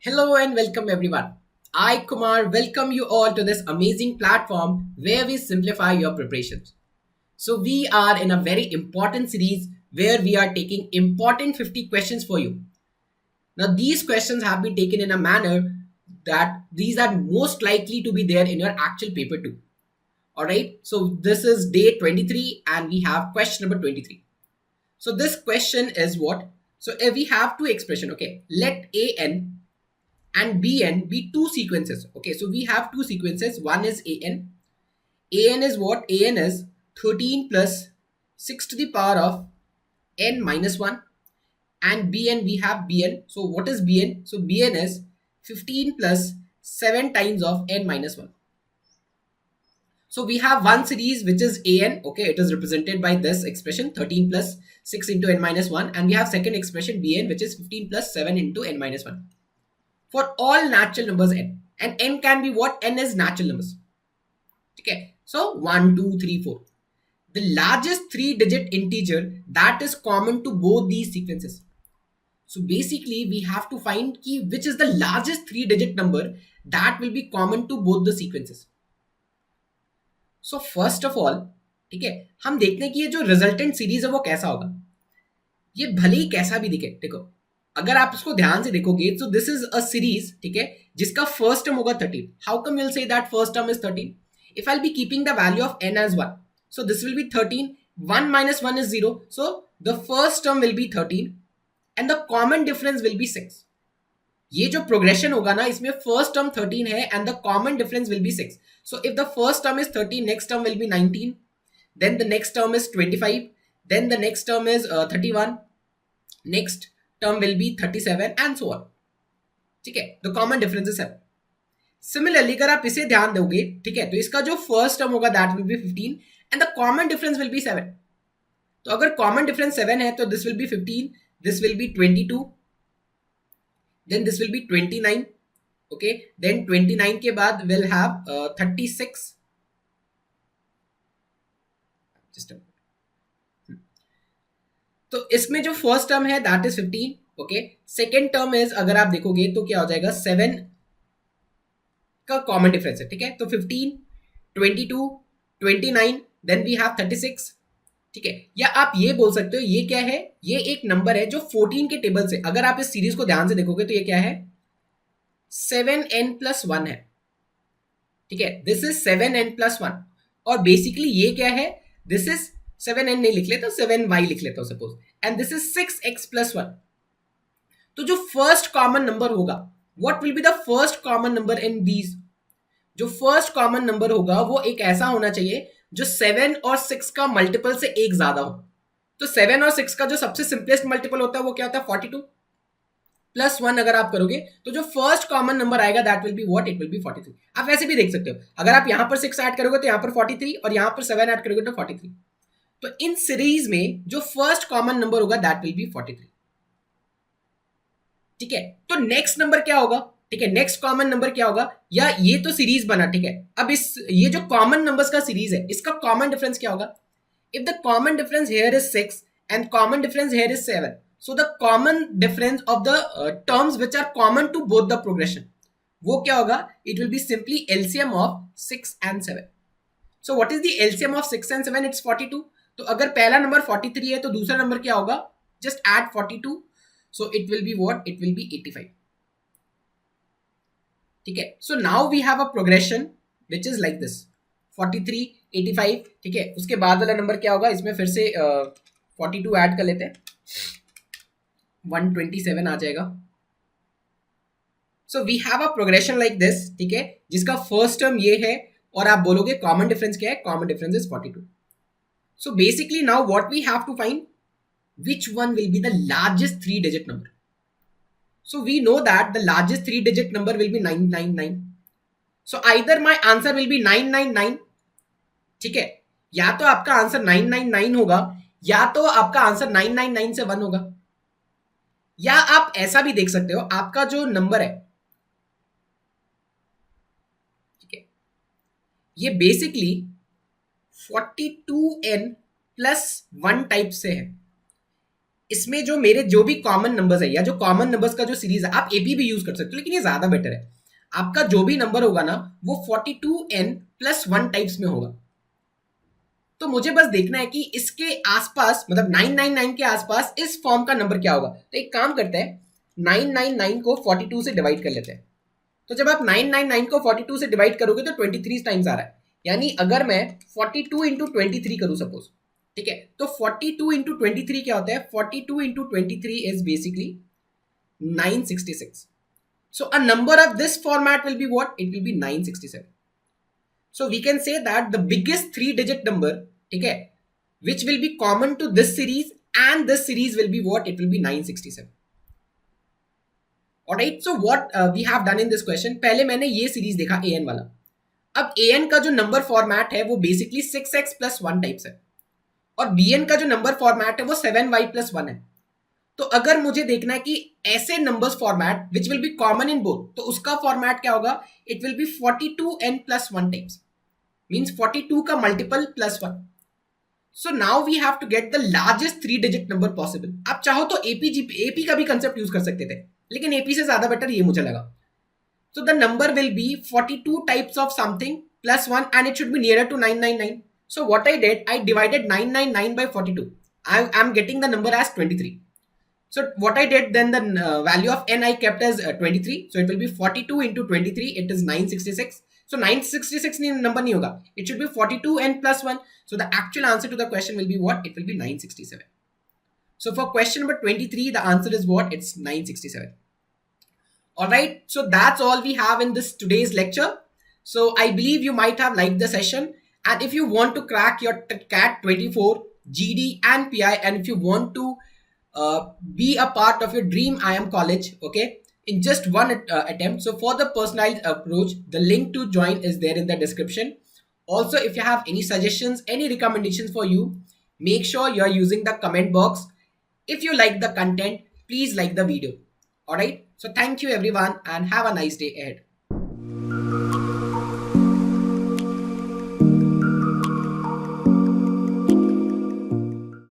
Hello and welcome everyone. I, Kumar, welcome you all to this amazing platform where we simplify your preparations. So, we are in a very important series where we are taking important 50 questions for you. Now, these questions have been taken in a manner that these are most likely to be there in your actual paper too. Alright, so this is day 23 and we have question number 23. So, this question is what? So, we have two expression. Okay, let an and bn be two sequences. Okay, so we have two sequences. One is an is what? An is 13 plus 6 to the power of n minus 1, and bn we have bn. So what is bn? So bn is 15 plus 7 times of n minus 1. So we have one series which is an. Okay, it is represented by this expression 13 plus 6 into n minus 1, and we have second expression bn which is 15 plus 7 into n minus 1 for all natural numbers n. And n can be what? N is natural numbers. Okay, so 1, 2, 3, 4. The largest three digit integer that is common to both these sequences. So basically, we have to find key which is the largest three digit number that will be common to both the sequences. So first of all, ठीक है, हम देखते हैं कि ये जो resultant series है वो कैसा होगा. ये भले ही कैसा भी दिखे, देखो अगर आप इसको ध्यान से देखोगे तो दिस इज अ सीरीज, ठीक है, जिसका फर्स्ट टर्म होगा 13. How come will say that first term is 13? If I be keeping the value of n as 1, so this will be 13. 1 minus 1 is 0, so the first term will be 13 and the common difference will be 6. ये जो progression होगा ना, इसमें first term 13 है and the common difference will B 6. So if the first term is 13, next term will be 19, then the next term is 25, then the next term is 31, next term will be 37 and so on. ठीक है, the common difference is 7. Similarly अगर आप इसे ध्यान दोगे, ठीक है, तो इसका जो फर्स्ट टर्म होगा that will be 15 and the common difference will be 7. तो अगर कॉमन डिफरेंस 7 है तो this will be 15, this will be 22, then this will be 29. Okay, then 29 के बाद विल हैव 36. जस्ट तो इसमें जो फर्स्ट टर्म है that is 15. Okay, second term is, अगर आप देखोगे तो क्या हो जाएगा, 7 का कॉमन डिफरेंस है. ठीक है, तो 15, 22, 29, देन वी हैव 36. ठीक है, या आप ये बोल सकते हो ये क्या है, ये एक नंबर है जो 14 के टेबल से, अगर आप इस सीरीज को ध्यान से देखोगे तो ये क्या है, 7n+1 है. ठीक है, दिस इज 7n+1 और बेसिकली ये क्या है, दिस इज 7n नहीं लिख लेता, 7y लिख लेता हूं suppose, and this is 6x+1. तो जो फर्स्ट कॉमन नंबर होगा, what will be the first common number in these? जो फर्स्ट कॉमन नंबर होगा वो एक ऐसा होना चाहिए जो 7 और 6 का मल्टीपल से एक ज्यादा हो. तो 7 और 6 का जो सबसे सिंपलेस्ट मल्टीपल होता है वो क्या होता है, 42 प्लस 1 अगर आप करोगे तो जो फर्स्ट कॉमन नंबर आएगा that will be what, it will B 43. आप वैसे भी देख सकते हो, अगर आप यहां पर 6 ऐड करोगे तो यहां पर 43 और यहां पर 7 ऐड करोगे तो 43. तो इन सीरीज में जो फर्स्ट कॉमन नंबर होगा दैट विल बी 43. ठीक है, तो नेक्स्ट नंबर क्या होगा, ठीक है, नेक्स्ट कॉमन नंबर क्या होगा, या ये तो सीरीज बना. ठीक है, अब इस ये जो कॉमन नंबर्स का सीरीज है इसका कॉमन डिफरेंस क्या होगा? If the common difference here is 6 and common difference here is 7, so the common difference of the terms which are common to both the progression, वो क्या होगा, it will be simply LCM of 6 and 7. so what is the LCM of 6 and 7? it's 42. तो अगर पहला number 43 है तो दूसरा number क्या होगा, just add 42, so it will be what, it will be 85. ठीक है, so now we have a progression which is like this 43, 85. ठीक है, उसके बाद वाला नंबर क्या होगा, इसमें फिर से 42 ऐड कर लेते हैं, 127 आ जाएगा. So we have a progression like this. ठीक है, जिसका फर्स्ट टर्म ये है और आप बोलोगे कॉमन डिफरेंस क्या है, common difference is 42. So basically now what we have to find, which one will be the largest three digit number. So we know that the largest three digit number will be 999. So either my answer will be 999. ठीक है, या तो आपका answer 999 होगा या तो आपका answer 999 से 1 होगा, या आप ऐसा भी देख सकते हो आपका जो नंबर है, ठीक है, ये बेसिकली 42n+1 टाइप से है. इसमें जो मेरे जो भी कॉमन नंबर्स है या जो कॉमन नंबर्स का जो सीरीज है, आप एपी भी यूज कर सकते हो, लेकिन ये ज्यादा बेटर है। आपका जो भी नंबर होगा ना वो 42n+1 टाइप्स में होगा। तो मुझे बस देखना है कि इसके आसपास, मतलब 999 के आसपास इस फॉर्म का नंबर क्या होगा। तो एक काम करते हैं, 999 को 42 से डिवाइड कर लेते हैं। तो जब आप 999 को 42 से डिवाइड करोगे तो 23 टाइम्स आ रहा है। यानी अगर मैं 42 इंटू 23 करूं सपोज, ठीक है, तो 42 इंटू 23 क्या होता है, 42 into 23 is basically 966। So a number of this format will be what? It will be 967. So we can say that the biggest three digit number, okay, which will be common to this series and this series will be what? It will be 967. Alright, so what we have done in this question, पहले मैंने ये series देखा an वाला। अब an का जो number format है वो बेसिकली 6x+1 टाइप्स है, और bn का जो नंबर फॉर्मेट है वो 7y+1 है। तो अगर मुझे देखना है कि ऐसे numbers format which will be common in both, तो उसका फॉर्मेट क्या होगा, it will be 42n+1 types, means 42 का multiple +1। So now we have to get the largest 3 digit number possible. आप चाहो तो एपी का भी कंसेप्ट यूज कर सकते थे, लेकिन एपी से ज्यादा बेटर ये मुझे लगा। So the number will be 42 types of something +1 and it should be nearer to 999. So what I did, I divided 999 by 42. I'm getting the number as 23. So what I did, then the value of n I kept as 23. So it will be 42 into 23. It is 966. So 966 number nahi hoga. It should be 42n+1. So the actual answer to the question will be what? It will be 967. So for question number 23, the answer is what? It's 967. All right. So that's all we have in this today's lecture. So I believe you might have liked the session. And if you want to crack your CAT 24, GD and PI, and if you want to be a part of your dream IIM college, okay, in just one attempt. So for the personalized approach, the link to join is there in the description. Also, if you have any suggestions, any recommendations for you, make sure you're using the comment box. If you like the content, please like the video. All right. So thank you everyone and have a nice day ahead.